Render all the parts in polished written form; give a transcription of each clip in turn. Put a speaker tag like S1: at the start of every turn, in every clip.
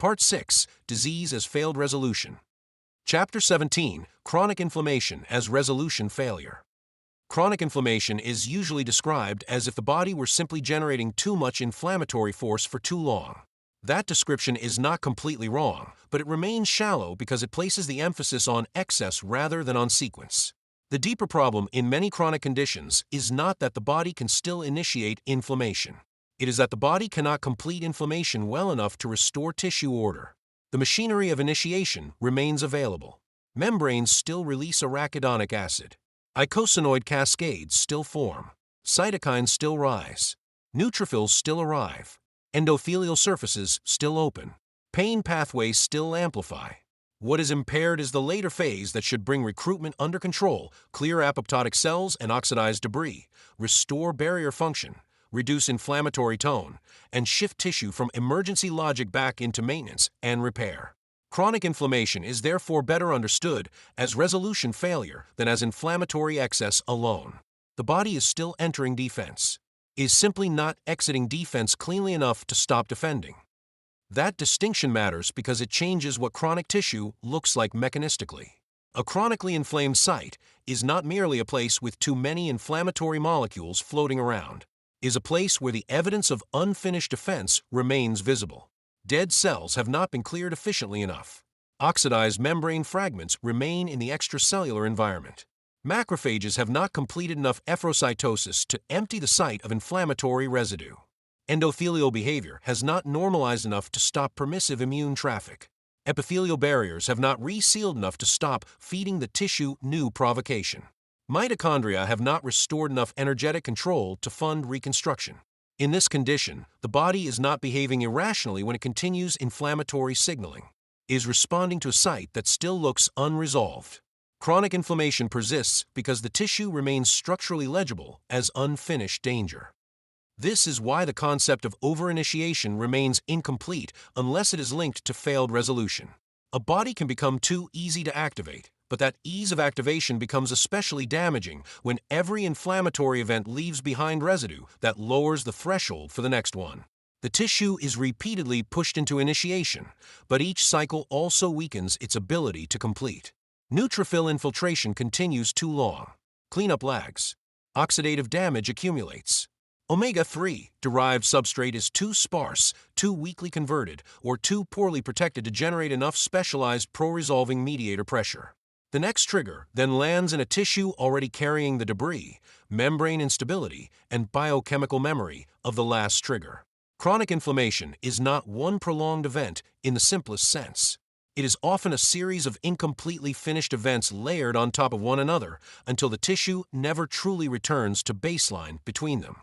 S1: Part 6, Disease as Failed Resolution. Chapter 17, Chronic Inflammation as Resolution Failure. Chronic inflammation is usually described as if the body were simply generating too much inflammatory force for too long. That description is not completely wrong, but it remains shallow because it places the emphasis on excess rather than on sequence. The deeper problem in many chronic conditions is not that the body can still initiate inflammation. It is that the body cannot complete inflammation well enough to restore tissue order. The machinery of initiation remains available. Membranes still release arachidonic acid. Eicosanoid cascades still form. Cytokines still rise. Neutrophils still arrive. Endothelial surfaces still open. Pain pathways still amplify. What is impaired is the later phase that should bring recruitment under control, clear apoptotic cells and oxidized debris, restore barrier function, reduce inflammatory tone, and shift tissue from emergency logic back into maintenance and repair. Chronic inflammation is therefore better understood as resolution failure than as inflammatory excess alone. The body is still entering defense, is simply not exiting defense cleanly enough to stop defending. That distinction matters because it changes what chronic tissue looks like mechanistically. A chronically inflamed site is not merely a place with too many inflammatory molecules floating around. It is a place where the evidence of unfinished defense remains visible. Dead cells have not been cleared efficiently enough. Oxidized membrane fragments remain in the extracellular environment. Macrophages have not completed enough efferocytosis to empty the site of inflammatory residue. Endothelial behavior has not normalized enough to stop permissive immune traffic. Epithelial barriers have not resealed enough to stop feeding the tissue new provocation. Mitochondria have not restored enough energetic control to fund reconstruction. In this condition, the body is not behaving irrationally when it continues inflammatory signaling. It is responding to a site that still looks unresolved. Chronic inflammation persists because the tissue remains structurally legible as unfinished danger. This is why the concept of overinitiation remains incomplete unless it is linked to failed resolution. A body can become too easy to activate, but that ease of activation becomes especially damaging when every inflammatory event leaves behind residue that lowers the threshold for the next one. The tissue is repeatedly pushed into initiation, but each cycle also weakens its ability to complete. Neutrophil infiltration continues too long. Cleanup lags. Oxidative damage accumulates. Omega-3 derived substrate is too sparse, too weakly converted, or too poorly protected to generate enough specialized pro-resolving mediator pressure. The next trigger then lands in a tissue already carrying the debris, membrane instability, and biochemical memory of the last trigger. Chronic inflammation is not one prolonged event in the simplest sense. It is often a series of incompletely finished events layered on top of one another until the tissue never truly returns to baseline between them.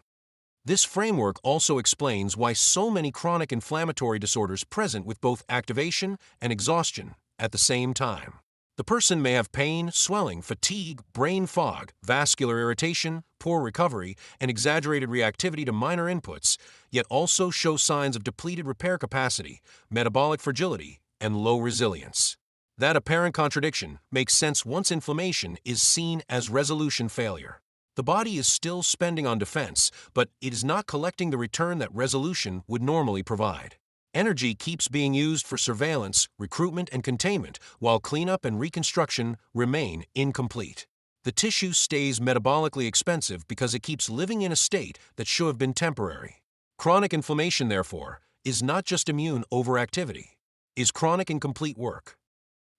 S1: This framework also explains why so many chronic inflammatory disorders present with both activation and exhaustion at the same time. The person may have pain, swelling, fatigue, brain fog, vascular irritation, poor recovery, and exaggerated reactivity to minor inputs, yet also show signs of depleted repair capacity, metabolic fragility, and low resilience. That apparent contradiction makes sense once inflammation is seen as resolution failure. The body is still spending on defense, but it is not collecting the return that resolution would normally provide. Energy keeps being used for surveillance, recruitment, and containment, while cleanup and reconstruction remain incomplete. The tissue stays metabolically expensive because it keeps living in a state that should have been temporary. Chronic inflammation, therefore, is not just immune overactivity. It is chronic incomplete work.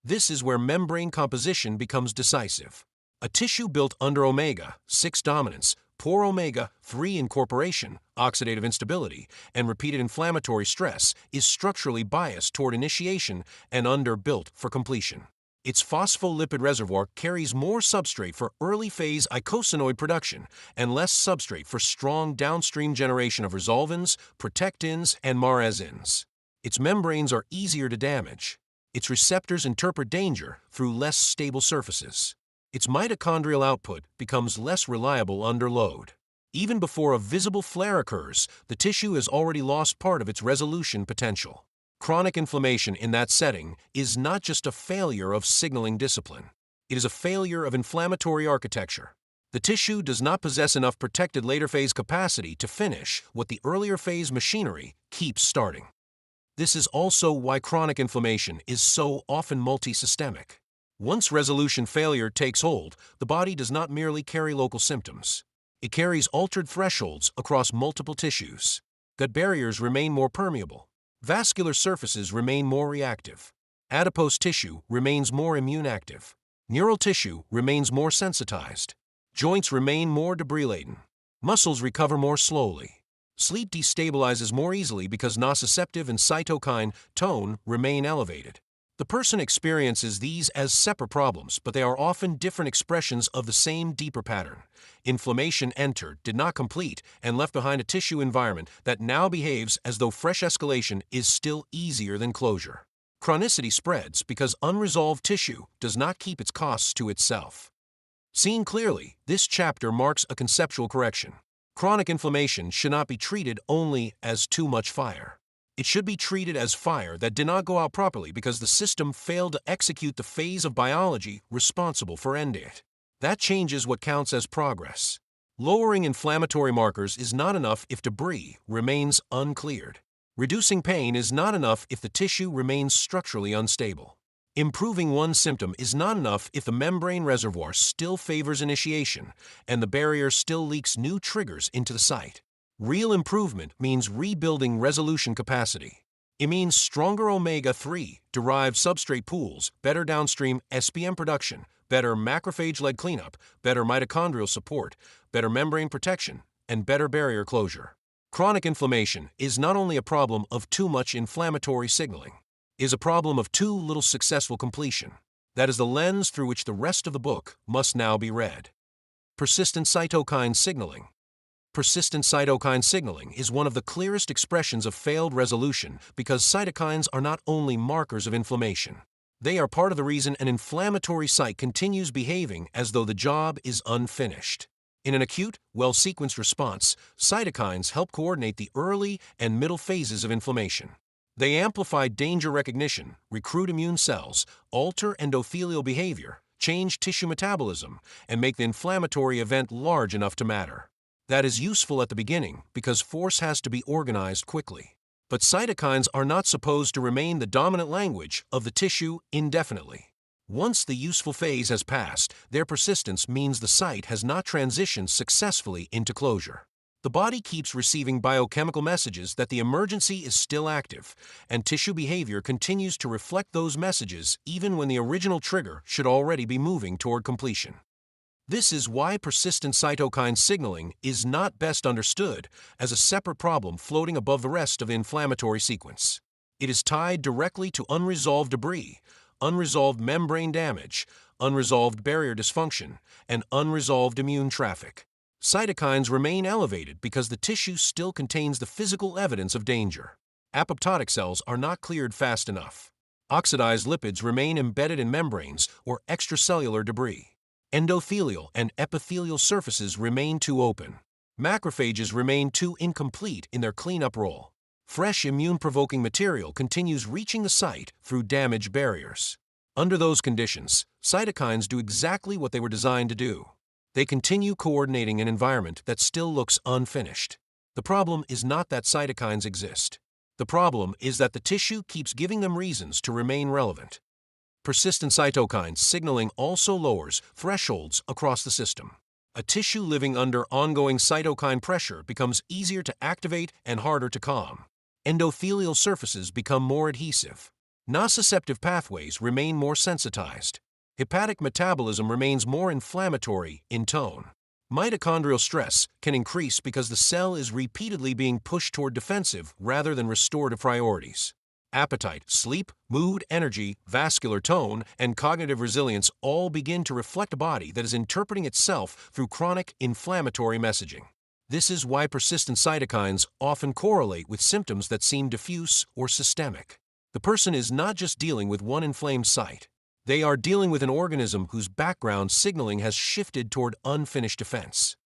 S1: This is where membrane composition becomes decisive. A tissue built under omega-6 dominance, poor omega-3 incorporation, oxidative instability, and repeated inflammatory stress is structurally biased toward initiation and underbuilt for completion. Its phospholipid reservoir carries more substrate for early-phase eicosanoid production and less substrate for strong downstream generation of resolvins, protectins, and maresins. Its membranes are easier to damage. Its receptors interpret danger through less stable surfaces. Its mitochondrial output becomes less reliable under load. Even before a visible flare occurs, the tissue has already lost part of its resolution potential. Chronic inflammation in that setting is not just a failure of signaling discipline. It is a failure of inflammatory architecture. The tissue does not possess enough protected later phase capacity to finish what the earlier phase machinery keeps starting. This is also why chronic inflammation is so often multisystemic. Once resolution failure takes hold, the body does not merely carry local symptoms. It carries altered thresholds across multiple tissues. Gut barriers remain more permeable. Vascular surfaces remain more reactive. Adipose tissue remains more immune active. Neural tissue remains more sensitized. Joints remain more debris-laden. Muscles recover more slowly. Sleep destabilizes more easily because nociceptive and cytokine tone remain elevated. The person experiences these as separate problems, but they are often different expressions of the same deeper pattern. Inflammation entered, did not complete, and left behind a tissue environment that now behaves as though fresh escalation is still easier than closure. Chronicity spreads because unresolved tissue does not keep its costs to itself. Seen clearly, this chapter marks a conceptual correction. Chronic inflammation should not be treated only as too much fire. It should be treated as fire that did not go out properly because the system failed to execute the phase of biology responsible for ending it. That changes what counts as progress. Lowering inflammatory markers is not enough if debris remains uncleared. Reducing pain is not enough if the tissue remains structurally unstable. Improving one symptom is not enough if the membrane reservoir still favors initiation and the barrier still leaks new triggers into the site. Real improvement means rebuilding resolution capacity. It means stronger omega-3 derived substrate pools, better downstream SPM production, better macrophage-led cleanup, better mitochondrial support, better membrane protection, and better barrier closure. Chronic inflammation is not only a problem of too much inflammatory signaling. It is a problem of too little successful completion. That is the lens through which the rest of the book must now be read. Persistent cytokine signaling. Persistent cytokine signaling is one of the clearest expressions of failed resolution because cytokines are not only markers of inflammation. They are part of the reason an inflammatory site continues behaving as though the job is unfinished. In an acute, well-sequenced response, cytokines help coordinate the early and middle phases of inflammation. They amplify danger recognition, recruit immune cells, alter endothelial behavior, change tissue metabolism, and make the inflammatory event large enough to matter. That is useful at the beginning because force has to be organized quickly. But cytokines are not supposed to remain the dominant language of the tissue indefinitely. Once the useful phase has passed, their persistence means the site has not transitioned successfully into closure. The body keeps receiving biochemical messages that the emergency is still active, and tissue behavior continues to reflect those messages even when the original trigger should already be moving toward completion. This is why persistent cytokine signaling is not best understood as a separate problem floating above the rest of the inflammatory sequence. It is tied directly to unresolved debris, unresolved membrane damage, unresolved barrier dysfunction, and unresolved immune traffic. Cytokines remain elevated because the tissue still contains the physical evidence of danger. Apoptotic cells are not cleared fast enough. Oxidized lipids remain embedded in membranes or extracellular debris. Endothelial and epithelial surfaces remain too open. Macrophages remain too incomplete in their cleanup role. Fresh immune-provoking material continues reaching the site through damaged barriers. Under those conditions, cytokines do exactly what they were designed to do. They continue coordinating an environment that still looks unfinished. The problem is not that cytokines exist. The problem is that the tissue keeps giving them reasons to remain relevant. Persistent cytokine signaling also lowers thresholds across the system. A tissue living under ongoing cytokine pressure becomes easier to activate and harder to calm. Endothelial surfaces become more adhesive. Nociceptive pathways remain more sensitized. Hepatic metabolism remains more inflammatory in tone. Mitochondrial stress can increase because the cell is repeatedly being pushed toward defensive rather than restorative priorities. Appetite, sleep, mood, energy, vascular tone, and cognitive resilience all begin to reflect a body that is interpreting itself through chronic inflammatory messaging. This is why persistent cytokines often correlate with symptoms that seem diffuse or systemic. The person is not just dealing with one inflamed site. They are dealing with an organism whose background signaling has shifted toward unfinished defense.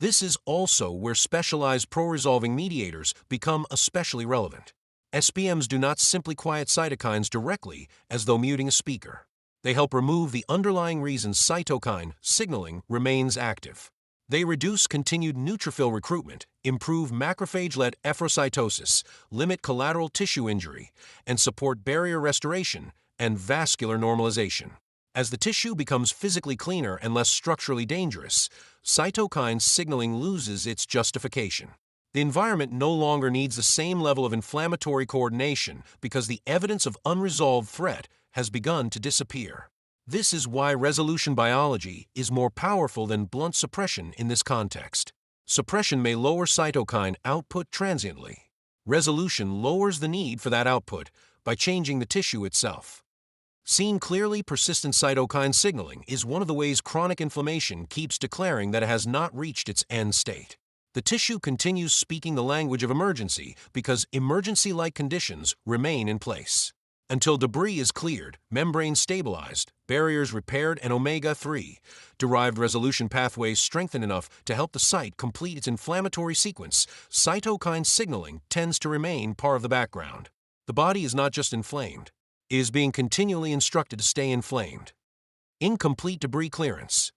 S1: This is also where specialized pro-resolving mediators become especially relevant. SPMs do not simply quiet cytokines directly as though muting a speaker. They help remove the underlying reasons cytokine signaling remains active. They reduce continued neutrophil recruitment, improve macrophage-led efferocytosis, limit collateral tissue injury, and support barrier restoration and vascular normalization. As the tissue becomes physically cleaner and less structurally dangerous, cytokine signaling loses its justification. The environment no longer needs the same level of inflammatory coordination because the evidence of unresolved threat has begun to disappear. This is why resolution biology is more powerful than blunt suppression in this context. Suppression may lower cytokine output transiently. Resolution lowers the need for that output by changing the tissue itself. Seen clearly, persistent cytokine signaling is one of the ways chronic inflammation keeps declaring that it has not reached its end state. The tissue continues speaking the language of emergency because emergency-like conditions remain in place. Until debris is cleared, membranes stabilized, barriers repaired, and omega-3 derived resolution pathways strengthened enough to help the site complete its inflammatory sequence, cytokine signaling tends to remain part of the background. The body is not just inflamed. It is being continually instructed to stay inflamed. Incomplete debris clearance.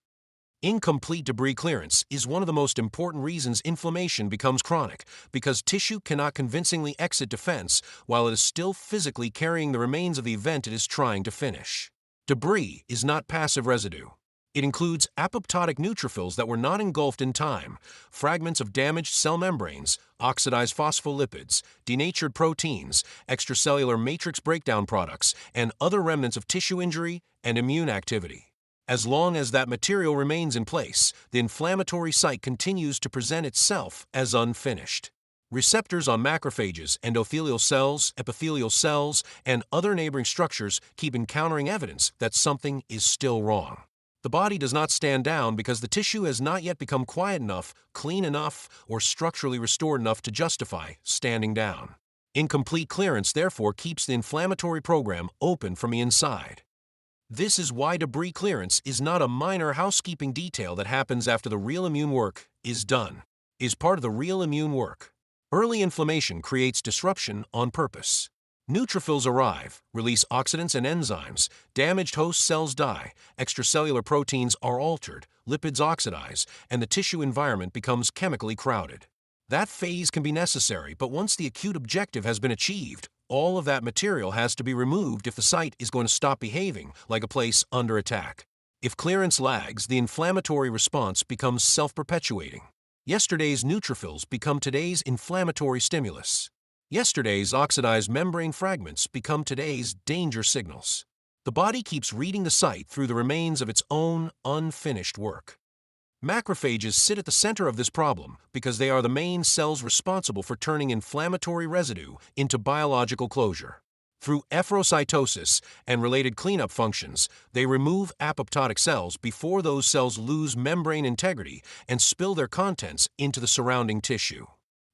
S1: Incomplete debris clearance is one of the most important reasons inflammation becomes chronic, because tissue cannot convincingly exit defense while it is still physically carrying the remains of the event it is trying to finish. Debris is not passive residue. It includes apoptotic neutrophils that were not engulfed in time, fragments of damaged cell membranes, oxidized phospholipids, denatured proteins, extracellular matrix breakdown products, and other remnants of tissue injury and immune activity. As long as that material remains in place, the inflammatory site continues to present itself as unfinished. Receptors on macrophages, endothelial cells, epithelial cells, and other neighboring structures keep encountering evidence that something is still wrong. The body does not stand down because the tissue has not yet become quiet enough, clean enough, or structurally restored enough to justify standing down. Incomplete clearance therefore keeps the inflammatory program open from the inside. This is why debris clearance is not a minor housekeeping detail that happens after the real immune work is done. It is part of the real immune work. Early inflammation creates disruption on purpose. Neutrophils arrive, release oxidants and enzymes, damaged host cells die, extracellular proteins are altered, lipids oxidize, and the tissue environment becomes chemically crowded. That phase can be necessary, but once the acute objective has been achieved, all of that material has to be removed if the site is going to stop behaving like a place under attack. If clearance lags, the inflammatory response becomes self-perpetuating. Yesterday's neutrophils become today's inflammatory stimulus. Yesterday's oxidized membrane fragments become today's danger signals. The body keeps reading the site through the remains of its own unfinished work. Macrophages sit at the center of this problem because they are the main cells responsible for turning inflammatory residue into biological closure. Through efferocytosis and related cleanup functions, they remove apoptotic cells before those cells lose membrane integrity and spill their contents into the surrounding tissue.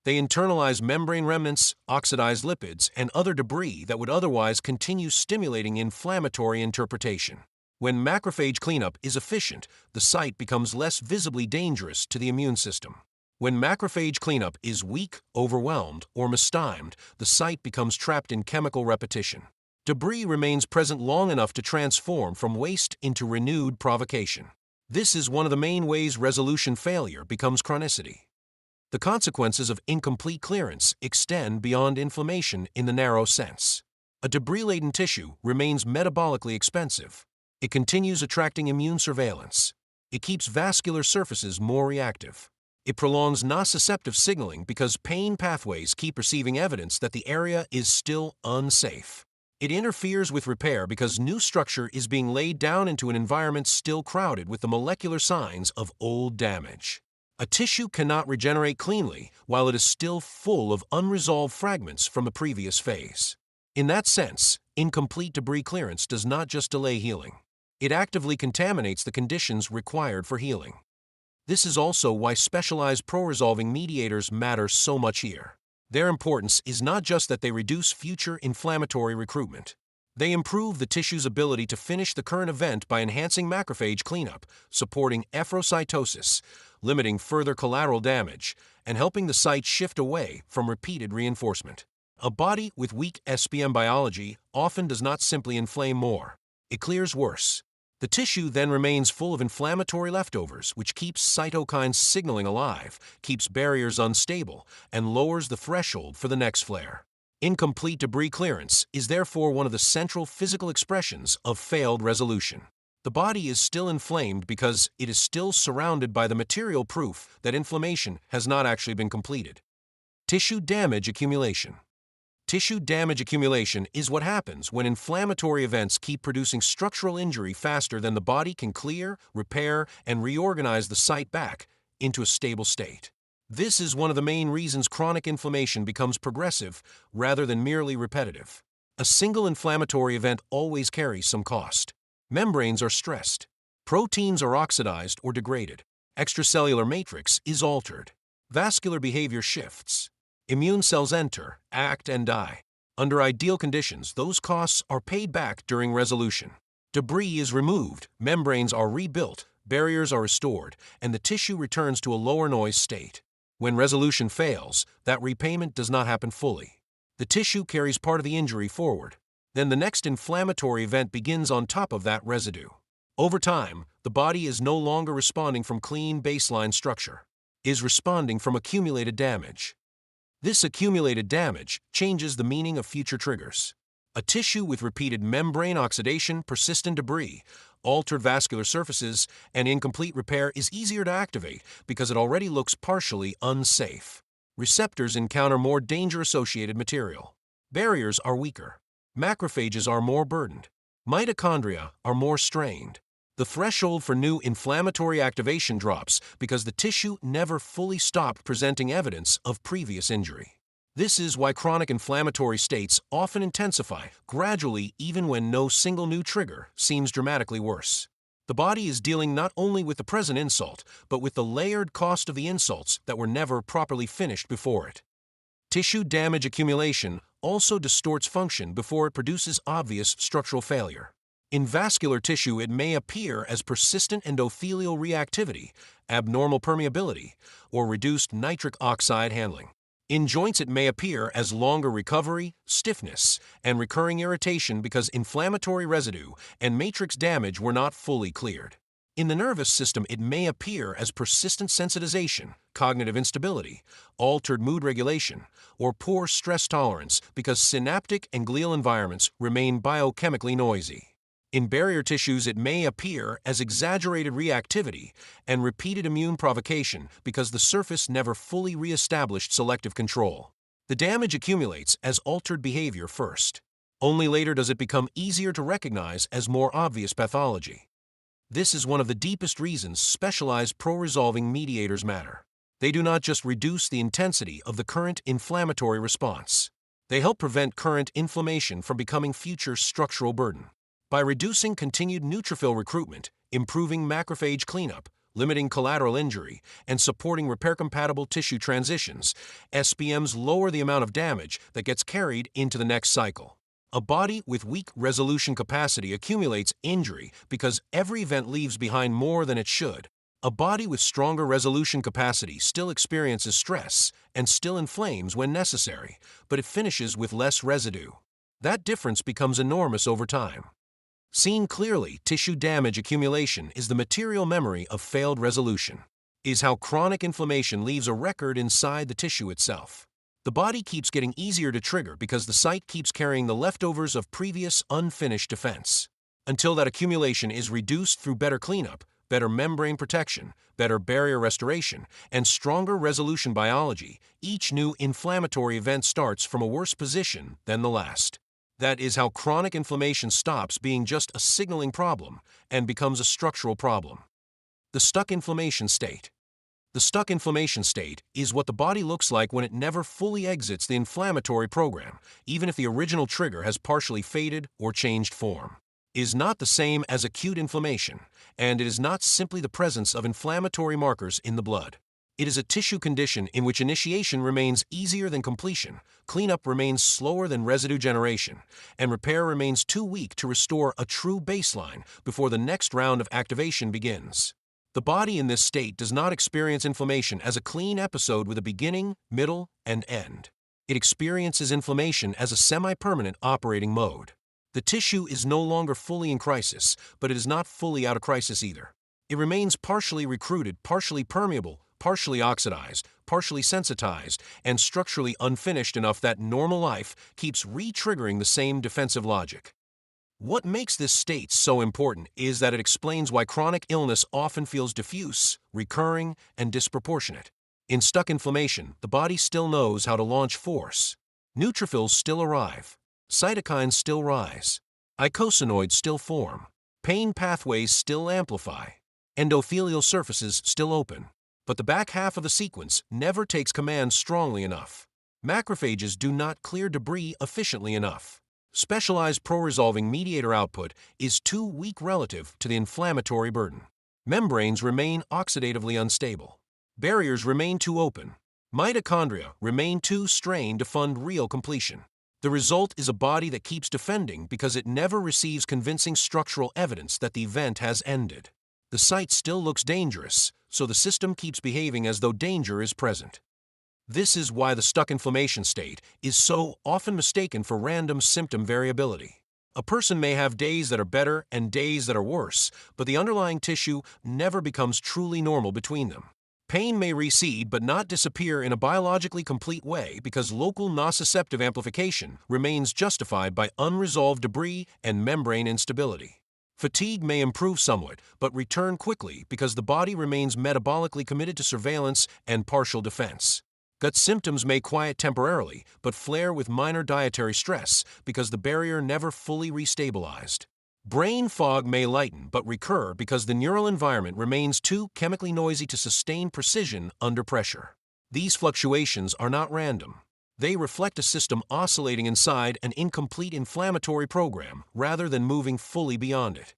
S1: They internalize membrane remnants, oxidized lipids, and other debris that would otherwise continue stimulating inflammatory interpretation. When macrophage cleanup is efficient, the site becomes less visibly dangerous to the immune system. When macrophage cleanup is weak, overwhelmed, or mistimed, the site becomes trapped in chemical repetition. Debris remains present long enough to transform from waste into renewed provocation. This is one of the main ways resolution failure becomes chronicity. The consequences of incomplete clearance extend beyond inflammation in the narrow sense. A debris-laden tissue remains metabolically expensive. It continues attracting immune surveillance. It keeps vascular surfaces more reactive. It prolongs nociceptive signaling because pain pathways keep receiving evidence that the area is still unsafe. It interferes with repair because new structure is being laid down into an environment still crowded with the molecular signs of old damage. A tissue cannot regenerate cleanly while it is still full of unresolved fragments from the previous phase. In that sense, incomplete debris clearance does not just delay healing. It actively contaminates the conditions required for healing. This is also why specialized pro-resolving mediators matter so much here. Their importance is not just that they reduce future inflammatory recruitment. They improve the tissue's ability to finish the current event by enhancing macrophage cleanup, supporting efferocytosis, limiting further collateral damage, and helping the site shift away from repeated reinforcement. A body with weak SPM biology often does not simply inflame more. It clears worse. The tissue then remains full of inflammatory leftovers, which keeps cytokine signaling alive, keeps barriers unstable, and lowers the threshold for the next flare. Incomplete debris clearance is therefore one of the central physical expressions of failed resolution. The body is still inflamed because it is still surrounded by the material proof that inflammation has not actually been completed. Tissue damage accumulation. Tissue damage accumulation is what happens when inflammatory events keep producing structural injury faster than the body can clear, repair, and reorganize the site back into a stable state. This is one of the main reasons chronic inflammation becomes progressive rather than merely repetitive. A single inflammatory event always carries some cost. Membranes are stressed. Proteins are oxidized or degraded. Extracellular matrix is altered. Vascular behavior shifts. Immune cells enter, act, and die. Under ideal conditions, those costs are paid back during resolution. Debris is removed, membranes are rebuilt, barriers are restored, and the tissue returns to a lower noise state. When resolution fails, that repayment does not happen fully. The tissue carries part of the injury forward. Then the next inflammatory event begins on top of that residue. Over time, the body is no longer responding from clean baseline structure. It is responding from accumulated damage. This accumulated damage changes the meaning of future triggers. A tissue with repeated membrane oxidation, persistent debris, altered vascular surfaces, and incomplete repair is easier to activate because it already looks partially unsafe. Receptors encounter more danger-associated material. Barriers are weaker. Macrophages are more burdened. Mitochondria are more strained. The threshold for new inflammatory activation drops because the tissue never fully stopped presenting evidence of previous injury. This is why chronic inflammatory states often intensify gradually even when no single new trigger seems dramatically worse. The body is dealing not only with the present insult, but with the layered cost of the insults that were never properly finished before it. Tissue damage accumulation also distorts function before it produces obvious structural failure. In vascular tissue, it may appear as persistent endothelial reactivity, abnormal permeability, or reduced nitric oxide handling. In joints, it may appear as longer recovery, stiffness, and recurring irritation because inflammatory residue and matrix damage were not fully cleared. In the nervous system, it may appear as persistent sensitization, cognitive instability, altered mood regulation, or poor stress tolerance because synaptic and glial environments remain biochemically noisy. In barrier tissues, it may appear as exaggerated reactivity and repeated immune provocation because the surface never fully reestablished selective control. The damage accumulates as altered behavior first. Only later does it become easier to recognize as more obvious pathology. This is one of the deepest reasons specialized pro-resolving mediators matter. They do not just reduce the intensity of the current inflammatory response. They help prevent current inflammation from becoming future structural burden. By reducing continued neutrophil recruitment, improving macrophage cleanup, limiting collateral injury, and supporting repair-compatible tissue transitions, SPMs lower the amount of damage that gets carried into the next cycle. A body with weak resolution capacity accumulates injury because every event leaves behind more than it should. A body with stronger resolution capacity still experiences stress and still inflames when necessary, but it finishes with less residue. That difference becomes enormous over time. Seen clearly, tissue damage accumulation is the material memory of failed resolution. It is how chronic inflammation leaves a record inside the tissue itself. The body keeps getting easier to trigger because the site keeps carrying the leftovers of previous unfinished defense. Until that accumulation is reduced through better cleanup, better membrane protection, better barrier restoration, and stronger resolution biology, each new inflammatory event starts from a worse position than the last. That is how chronic inflammation stops being just a signaling problem and becomes a structural problem. The stuck inflammation state. The stuck inflammation state is what the body looks like when it never fully exits the inflammatory program, even if the original trigger has partially faded or changed form. It is not the same as acute inflammation, and it is not simply the presence of inflammatory markers in the blood. It is a tissue condition in which initiation remains easier than completion, cleanup remains slower than residue generation, and repair remains too weak to restore a true baseline before the next round of activation begins. The body in this state does not experience inflammation as a clean episode with a beginning, middle, and end. It experiences inflammation as a semi-permanent operating mode. The tissue is no longer fully in crisis, but it is not fully out of crisis either. It remains partially recruited, partially permeable, partially oxidized, partially sensitized, and structurally unfinished enough that normal life keeps re-triggering the same defensive logic. What makes this state so important is that it explains why chronic illness often feels diffuse, recurring, and disproportionate. In stuck inflammation, the body still knows how to launch force. Neutrophils still arrive. Cytokines still rise. Eicosanoids still form. Pain pathways still amplify. Endothelial surfaces still open. But the back half of the sequence never takes command strongly enough. Macrophages do not clear debris efficiently enough. Specialized pro-resolving mediator output is too weak relative to the inflammatory burden. Membranes remain oxidatively unstable. Barriers remain too open. Mitochondria remain too strained to fund real completion. The result is a body that keeps defending because it never receives convincing structural evidence that the event has ended. The site still looks dangerous, so the system keeps behaving as though danger is present. This is why the stuck inflammation state is so often mistaken for random symptom variability. A person may have days that are better and days that are worse, but the underlying tissue never becomes truly normal between them. Pain may recede but not disappear in a biologically complete way because local nociceptive amplification remains justified by unresolved debris and membrane instability. Fatigue may improve somewhat but return quickly because the body remains metabolically committed to surveillance and partial defense. Gut symptoms may quiet temporarily, but flare with minor dietary stress because the barrier never fully restabilized. Brain fog may lighten but recur because the neural environment remains too chemically noisy to sustain precision under pressure. These fluctuations are not random. They reflect a system oscillating inside an incomplete inflammatory program rather than moving fully beyond it.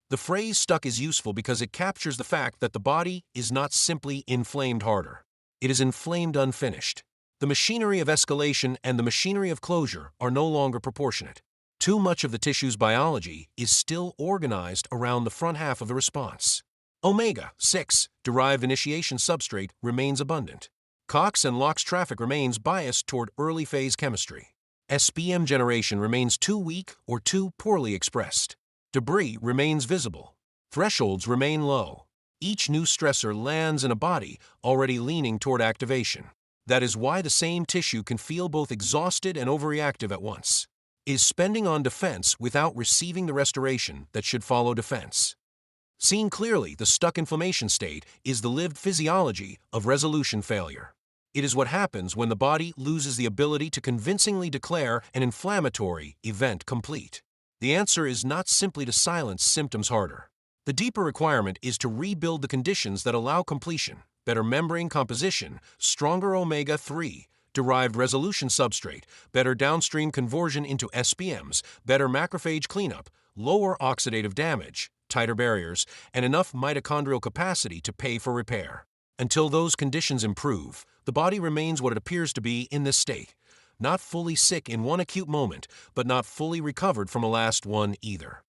S1: The phrase stuck is useful because it captures the fact that the body is not simply inflamed harder. It is inflamed unfinished. The machinery of escalation and the machinery of closure are no longer proportionate. Too much of the tissue's biology is still organized around the front half of the response. Omega-6 derived initiation substrate remains abundant. COX and LOX traffic remains biased toward early phase chemistry. SPM generation remains too weak or too poorly expressed. Debris remains visible. Thresholds remain low. Each new stressor lands in a body already leaning toward activation. That is why the same tissue can feel both exhausted and overreactive at once. Is spending on defense without receiving the restoration that should follow defense. Seen clearly, the stuck inflammation state is the lived physiology of resolution failure. It is what happens when the body loses the ability to convincingly declare an inflammatory event complete. The answer is not simply to silence symptoms harder. The deeper requirement is to rebuild the conditions that allow completion: better membrane composition, stronger omega-3, derived resolution substrate, better downstream conversion into SPMs, better macrophage cleanup, lower oxidative damage, tighter barriers, and enough mitochondrial capacity to pay for repair. Until those conditions improve, the body remains what it appears to be in this state, not fully sick in one acute moment, but not fully recovered from a last one either.